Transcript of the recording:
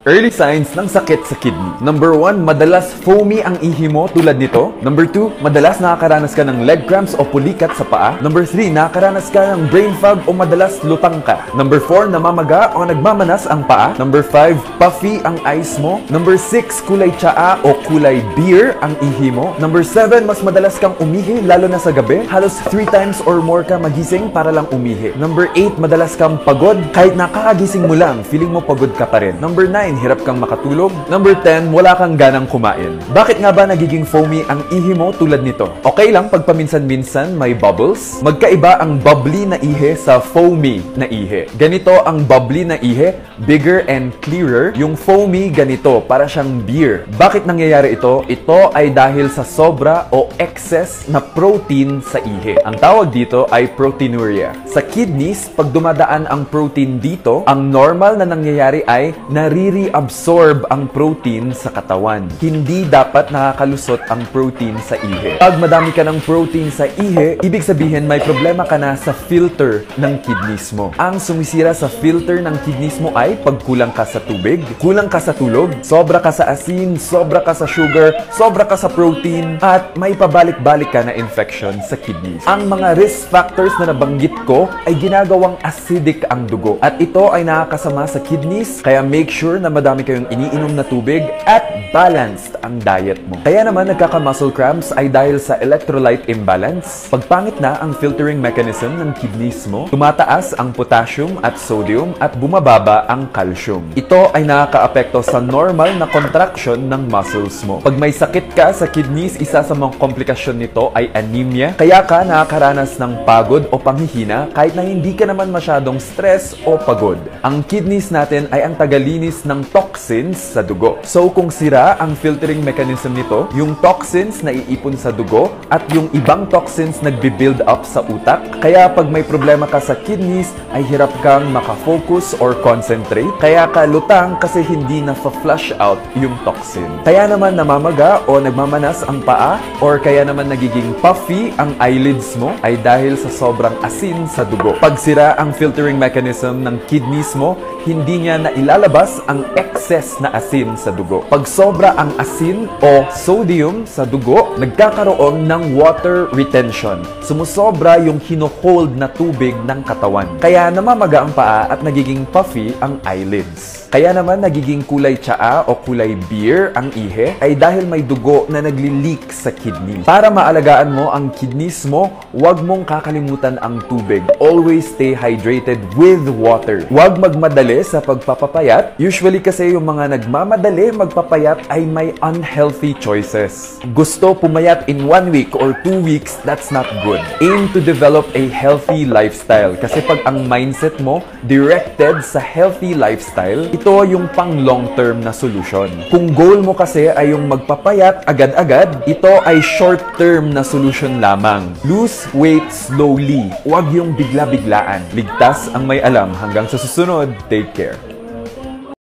Early signs ng sakit sa kidney. Number 1, madalas foamy ang ihi mo tulad nito. Number 2, madalas nakakaranas ka ng leg cramps o pulikat sa paa. Number 3, nakakaranas ka ng brain fog o madalas lutang ka. Number 4, namamaga o nagmamanas ang paa. Number 5, puffy ang eyes mo. Number 6, kulay tsaa o kulay beer ang ihi mo. Number 7, mas madalas kang umihi lalo na sa gabi. Halos 3 times or more ka magising para lang umihi. Number 8, madalas kang pagod. Kahit nakakagising mo lang, feeling mo pagod ka pa rin. Number 9, hirap kang makatulog. Number 10, wala kang ganang kumain. Bakit nga ba nagiging foamy ang ihi mo tulad nito? Okay lang pag paminsan-minsan may bubbles. Magkaiba ang bubbly na ihi sa foamy na ihi. Ganito ang bubbly na ihi, bigger and clearer. Yung foamy ganito, para siyang beer. Bakit nangyayari ito? Ito ay dahil sa sobra o excess na protein sa ihi. Ang tawag dito ay proteinuria. Sa kidneys, pag dumadaan ang protein dito, ang normal na nangyayari ay absorb ang protein sa katawan. Hindi dapat nakakalusot ang protein sa ihi. Pag madami ka ng protein sa ihi, ibig sabihin may problema ka na sa filter ng kidneys mo. Ang sumisira sa filter ng kidneys mo ay pag kulang ka sa tubig, kulang ka sa tulog, sobra ka sa asin, sobra ka sa sugar, sobra ka sa protein, at may pabalik-balik ka na infection sa kidneys. Ang mga risk factors na nabanggit ko ay ginagawang acidic ang dugo. At ito ay nakakasama sa kidneys, kaya make sure na madami kayong iniinom na tubig at balanced ang diet mo. Kaya naman nagkaka-muscle cramps ay dahil sa electrolyte imbalance. Pag pangit na ang filtering mechanism ng kidneys mo, tumataas ang potassium at sodium at bumababa ang calcium. Ito ay nakakaapekto sa normal na contraction ng muscles mo. Pag may sakit ka sa kidneys, isa sa mga komplikasyon nito ay anemia. Kaya ka nakakaranas ng pagod o panghihina kahit na hindi ka naman masyadong stress o pagod. Ang kidneys natin ay ang tagalinis ng toxins sa dugo. So kung sira ang filtering mechanism nito, yung toxins na iipon sa dugo at yung ibang toxins nagbi-build up sa utak. Kaya pag may problema ka sa kidneys, ay hirap kang makafocus or concentrate. Kaya ka lutang kasi hindi na-flush out yung toxin. Kaya naman namamaga o nagmamanas ang paa or kaya naman nagiging puffy ang eyelids mo ay dahil sa sobrang asin sa dugo. Pag sira ang filtering mechanism ng kidneys mo, hindi niya na ilalabas ang excess na asin sa dugo. Pag sobra ang asin o sodium sa dugo, nagkakaroon ng water retention. Sumusobra yung hino-hold na tubig ng katawan. Kaya namamaga ang paa at nagiging puffy ang eyelids. Kaya naman nagiging kulay tsaa o kulay beer ang ihi ay dahil may dugo na nagli-leak sa kidney. Para maalagaan mo ang kidneys mo, huwag mong kakalimutan ang tubig. Always stay hydrated with water. Huwag magmadali sa pagpapapayat. Usually kasi yung mga nagmamadali magpapayat ay may unhealthy choices. Gusto pumayat in 1 week or 2 weeks, that's not good. Aim to develop a healthy lifestyle kasi pag ang mindset mo directed sa healthy lifestyle, ito yung pang long-term na solution. Kung goal mo kasi ay yung magpapayat agad-agad, ito ay short-term na solution lamang. Lose weight slowly. Huwag yung bigla-biglaan. Ligtas ang may alam. Hanggang sa susunod, take care.